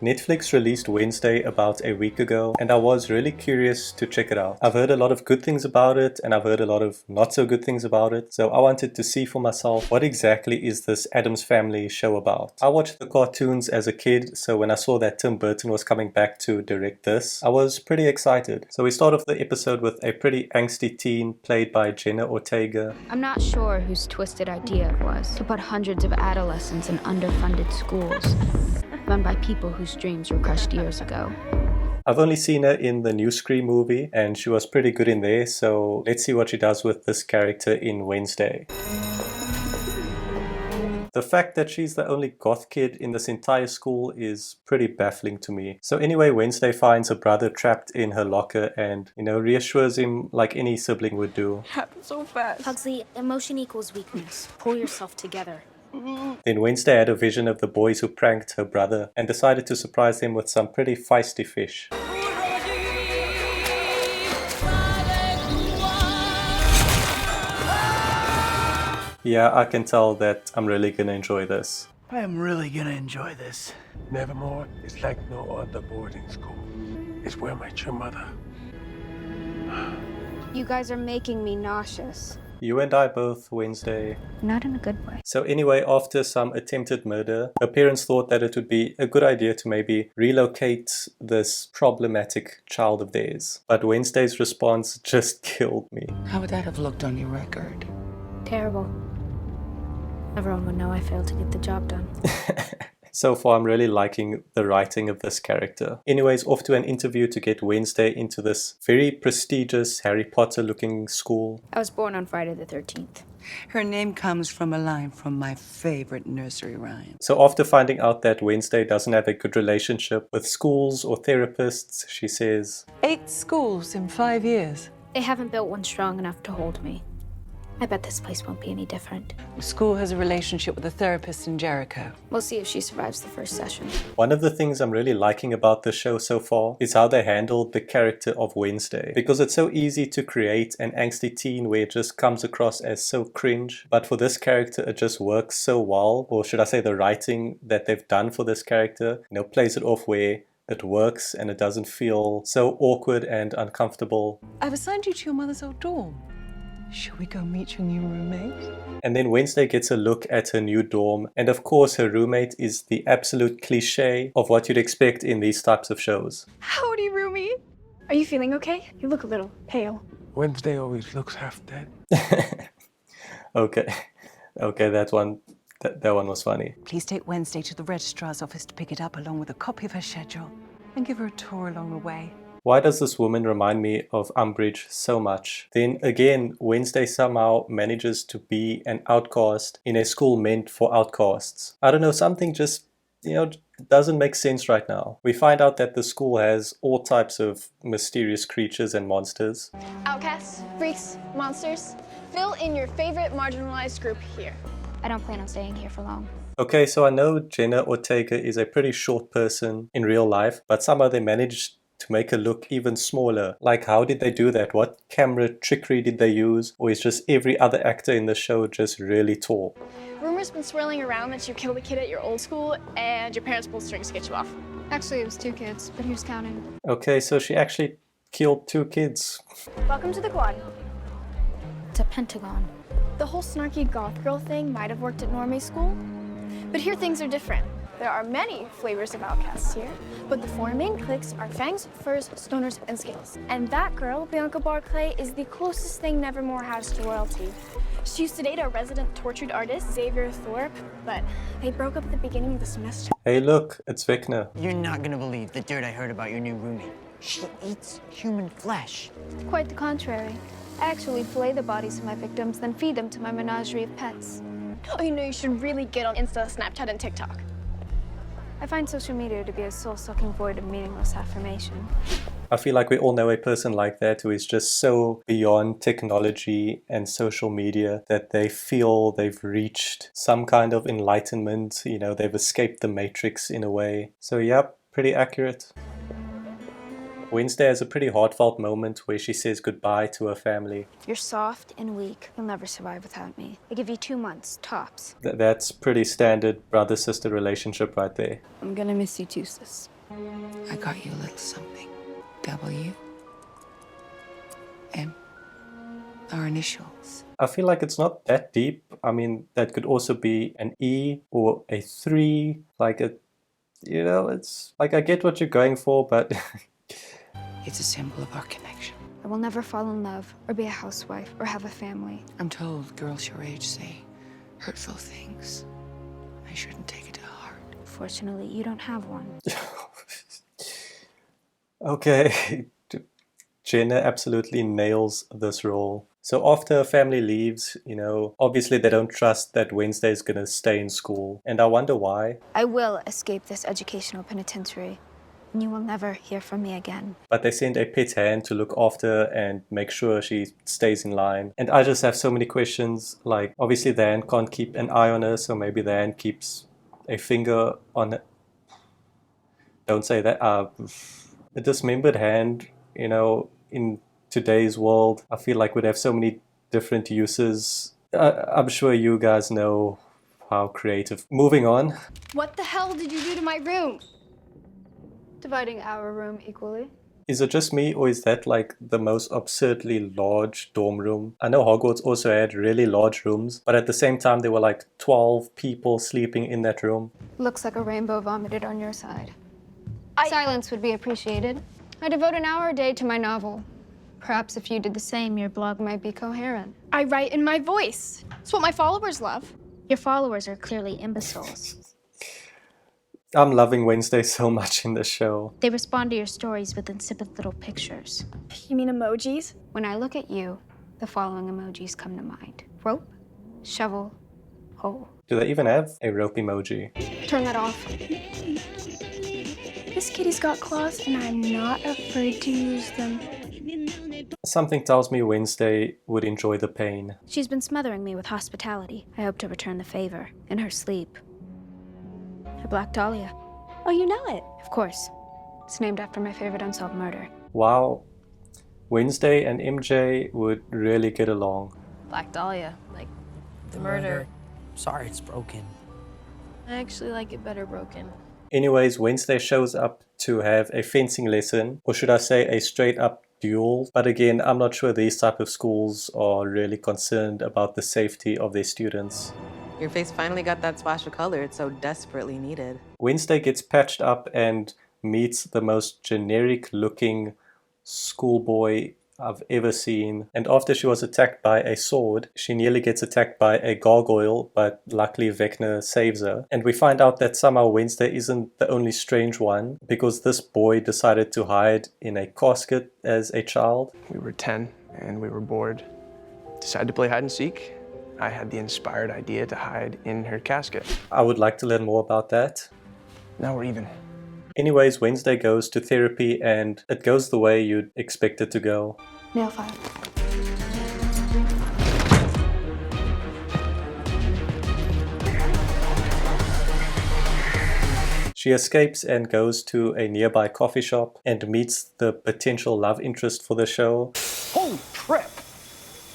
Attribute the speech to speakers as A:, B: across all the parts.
A: Netflix released Wednesday about a week ago, and I was really curious to check it out. I've heard a lot of good things about it, and I've heard a lot of not so good things about it, so I wanted to see for myself what exactly is this Addams Family show about. I watched the cartoons as a kid, so when I saw that Tim Burton was coming back to direct this, I was pretty excited. So we start off the episode with a pretty angsty teen played by Jenna Ortega.
B: I'm not sure whose twisted idea it was to put hundreds of adolescents in underfunded schools, run by people whose dreams were crushed years ago.
A: I've only seen her in the new Scream movie, and she was pretty good in there, so let's see what she does with this character in Wednesday. The fact that she's the only goth kid in this entire school is pretty baffling to me. So anyway, Wednesday finds her brother trapped in her locker and, reassures him like any sibling would do.
C: Happened so fast.
D: Pugsley, emotion equals weakness. Pull yourself together.
A: Then Wednesday had a vision of the boys who pranked her brother and decided to surprise them with some pretty feisty fish. Yeah, I can tell that I'm really gonna enjoy this.
E: I am really gonna enjoy this.
F: Nevermore is like no other boarding school. It's where I met your mother.
B: You guys are making me nauseous.
A: You and I both, Wednesday.
B: Not in a good way.
A: So anyway, after some attempted murder, her parents thought that it would be a good idea to maybe relocate this problematic child of theirs. But Wednesday's response just killed me.
C: How would that have looked on your record?
D: Terrible. Everyone would know I failed to get the job done.
A: So far, I'm really liking the writing of this character. Anyways, off to an interview to get Wednesday into this very prestigious Harry Potter looking school.
B: I was born on Friday the 13th.
C: Her name comes from a line from my favorite nursery rhyme.
A: So after finding out that Wednesday doesn't have a good relationship with schools or therapists, she says,
C: 8 schools in 5 years.
D: They haven't built one strong enough to hold me. I bet this place won't be any different.
C: The school has a relationship with a therapist in Jericho.
B: We'll see if she survives the first session.
A: one of the things I'm really liking about the show so far is how they handled the character of Wednesday. Because it's so easy to create an angsty teen where it just comes across as so cringe. But for this character, it just works so well. Or should I say the writing that they've done for this character, plays it off where it works and it doesn't feel so awkward and uncomfortable.
C: I've assigned you to your mother's old dorm. Shall we go meet your new roommate?
A: And then Wednesday gets a look at her new dorm, and of course her roommate is the absolute cliche of what you'd expect in these types of shows.
G: Howdy, Rumi. Are you feeling okay? You look a little pale.
F: Wednesday always looks half dead.
A: Okay, that one was funny.
C: Please take Wednesday to the registrar's office to pick it up along with a copy of her schedule and give her a tour along the way.
A: Why does this woman remind me of Umbridge so much? Then again, Wednesday somehow manages to be an outcast in a school meant for outcasts. I don't know, something just, doesn't make sense right now. We find out that the school has all types of mysterious creatures and monsters.
G: Outcasts, freaks, monsters. Fill in your favorite marginalized group here.
B: I don't plan on staying here for long.
A: Okay, so I know Jenna Ortega is a pretty short person in real life, but somehow they managed to make her look even smaller. Like, how did they do that? What camera trickery did they use? Or is just every other actor in the show just really tall?
G: Rumors been swirling around that you killed a kid at your old school and your parents pulled strings to get you off.
B: Actually, it was 2 kids, but who's counting?
A: Okay, so she actually killed 2 kids.
G: Welcome to the quad.
D: It's a pentagon.
G: The whole snarky goth girl thing might have worked at normie school, but here things are different. There are many flavors of outcasts here, but the 4 main cliques are fangs, furs, stoners, and scales. And that girl, Bianca Barclay, is the closest thing Nevermore has to royalty. She used to date a resident tortured artist, Xavier Thorpe, but they broke up at the beginning of the semester.
A: Hey look, it's Vecna.
H: You're not gonna believe the dirt I heard about your new roommate. She eats human flesh.
B: Quite the contrary. I actually fillet the bodies of my victims, then feed them to my menagerie of pets.
G: Oh, you should really get on Insta, Snapchat, and TikTok.
B: I find social media to be a soul-sucking void of meaningless affirmation.
A: I feel like we all know a person like that who is just so beyond technology and social media that they feel they've reached some kind of enlightenment, they've escaped the matrix in a way. So yep, pretty accurate. Wednesday has a pretty heartfelt moment where she says goodbye to her family.
B: You're soft and weak. You'll never survive without me. I give you 2 months, tops.
A: That's pretty standard brother-sister relationship right there.
B: I'm gonna miss you too, sis.
I: I got you a little something. W. M. Our initials.
A: I feel like it's not that deep. I mean, that could also be an E or a 3, like a, you know, it's like I get what you're going for, but
I: It's a symbol of our connection.
B: I will never fall in love or be a housewife or have a family.
I: I'm told girls your age say hurtful things. I shouldn't take it to heart.
B: Fortunately, you don't have one.
A: okay. Jenna absolutely nails this role. So after her family leaves, you know, obviously they don't trust that Wednesday is going to stay in school. And I wonder why.
B: I will escape this educational penitentiary, and you will never hear from me again.
A: But they send a pet hand to look after her and make sure she stays in line. And I just have so many questions. Like, obviously the hand can't keep an eye on her, so maybe the hand keeps a finger on her. Don't say that. A dismembered hand, you know, in today's world, I feel like would have so many different uses. I'm sure you guys know how creative. Moving on.
G: What the hell did you do to my room?
B: Dividing our room equally.
A: Is it just me, or is that like the most absurdly large dorm room? I know Hogwarts also had really large rooms, but at the same time there were like 12 people sleeping in that room.
B: Looks like a rainbow vomited on your side. Silence would be appreciated. I devote an hour a day to my novel. Perhaps if you did the same, your blog might be coherent.
G: I write in my voice. It's what my followers love.
B: Your followers are clearly imbeciles.
A: I'm loving Wednesday so much in this show.
B: They respond to your stories with insipid little pictures.
G: You mean emojis?
B: When I look at you, the following emojis come to mind. Rope, shovel, hole.
A: Do they even have a rope emoji?
B: Turn that off.
G: This kitty's got claws, and I'm not afraid to use them.
A: Something tells me Wednesday would enjoy the pain.
B: She's been smothering me with hospitality. I hope to return the favor in her sleep. A Black Dahlia.
D: Oh, you know it.
B: Of course. It's named after my favorite unsolved murder.
A: Wow. Wednesday and MJ would really get along.
J: Black Dahlia, like
H: The murder. Sorry, it's broken.
J: I actually like it better broken.
A: Anyways, Wednesday shows up to have a fencing lesson, or should I say a straight up duel. But again, I'm not sure these type of schools are really concerned about the safety of their students.
K: Your face finally got that splash of color it's so desperately needed.
A: Wednesday gets patched up and meets the most generic looking schoolboy I've ever seen. And after she was attacked by a sword, she nearly gets attacked by a gargoyle, but luckily Vecna saves her. And we find out that somehow Wednesday isn't the only strange one, because this boy decided to hide in a casket as a child.
L: We were 10 and we were bored. Decided to play hide and seek. I had the inspired idea to hide in her casket.
A: I would like to learn more about that.
L: Now we're even.
A: Anyways, Wednesday goes to therapy and it goes the way you'd expect it to go.
B: Nail file.
A: She escapes and goes to a nearby coffee shop and meets the potential love interest for the show.
M: Holy crap!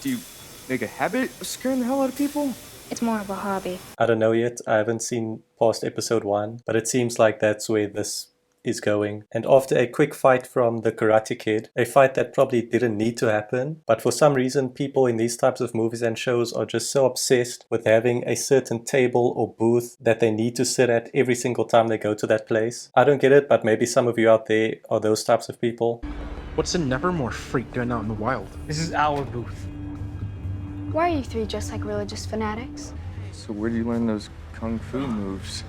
M: Do you make a habit of scaring the hell out of people?
B: It's more of a hobby.
A: I don't know yet, I haven't seen past episode 1, but it seems like that's where this is going. And after a quick fight from the Karate Kid, a fight that probably didn't need to happen, but for some reason people in these types of movies and shows are just so obsessed with having a certain table or booth that they need to sit at every single time they go to that place. I don't get it, but maybe some of you out there are those types of people.
N: What's a Nevermore freak doing out in the wild?
E: This is our booth.
B: Why are you three just like religious fanatics?
M: So where do you learn those kung fu moves?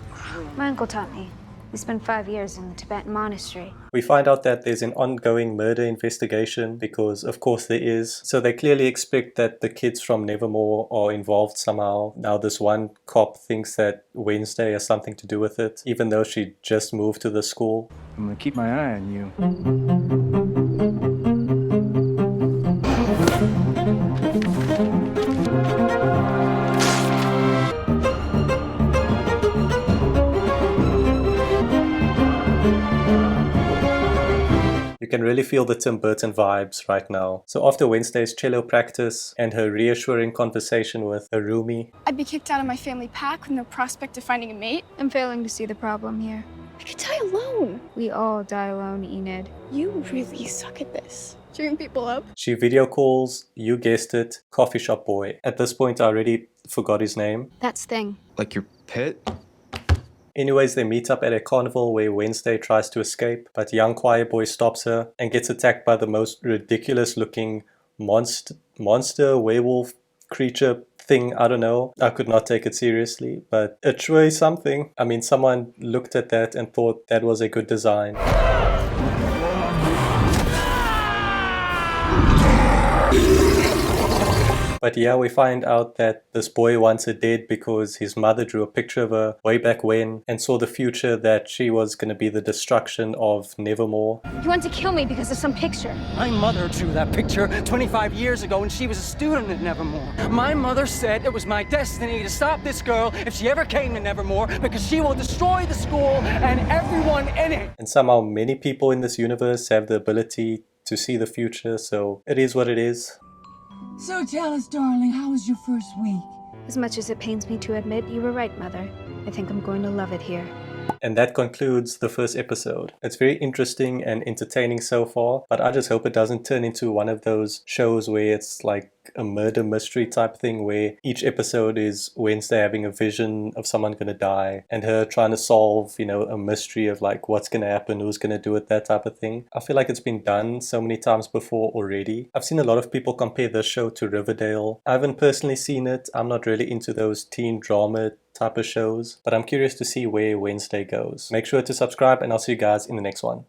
B: My uncle taught me. He spent 5 years in the Tibetan monastery.
A: We find out that there's an ongoing murder investigation because of course there is. So they clearly expect that the kids from Nevermore are involved somehow. Now this one cop thinks that Wednesday has something to do with it, even though she just moved to the school.
M: I'm gonna keep my eye on you.
A: can really feel the Tim Burton vibes right now. So after Wednesday's cello practice and her reassuring conversation with her roomie,
G: I'd be kicked out of my family pack with no prospect of finding a mate.
B: I'm failing to see the problem here.
G: I could die alone.
B: We all die alone, Enid.
G: You really suck at this. Cheering people up.
A: she video calls, you guessed it, coffee shop boy. At this point I already forgot his name.
B: That's Thing.
M: Like your pet?
A: Anyways, they meet up at a carnival where Wednesday tries to escape, but young choir boy stops her and gets attacked by the most ridiculous looking monster werewolf creature thing. I don't know. I could not take it seriously, but it's really something. I mean, someone looked at that and thought that was a good design. But yeah, we find out that this boy wants her dead because his mother drew a picture of her way back when and saw the future that she was going to be the destruction of Nevermore.
B: You want to kill me because of some picture.
O: My mother drew that picture 25 years ago when she was a student at Nevermore. My mother said it was my destiny to stop this girl if she ever came to Nevermore because she will destroy the school and everyone in it.
A: And somehow many people in this universe have the ability to see the future, so it is what it is.
P: So tell us, darling, how was your first week?
B: As much as it pains me to admit, you were right, Mother. I think I'm going to love it here.
A: And that concludes the first episode. It's very interesting and entertaining so far, but I just hope it doesn't turn into one of those shows where it's like a murder mystery type thing where each episode is Wednesday having a vision of someone gonna die and her trying to solve, you know, a mystery of like what's gonna happen, who's gonna do it, that type of thing. I feel like it's been done so many times before already. I've seen a lot of people compare this show to Riverdale. I haven't personally seen it. I'm not really into those teen drama type of shows, but I'm curious to see where Wednesday goes. Make sure to subscribe and I'll see you guys in the next one.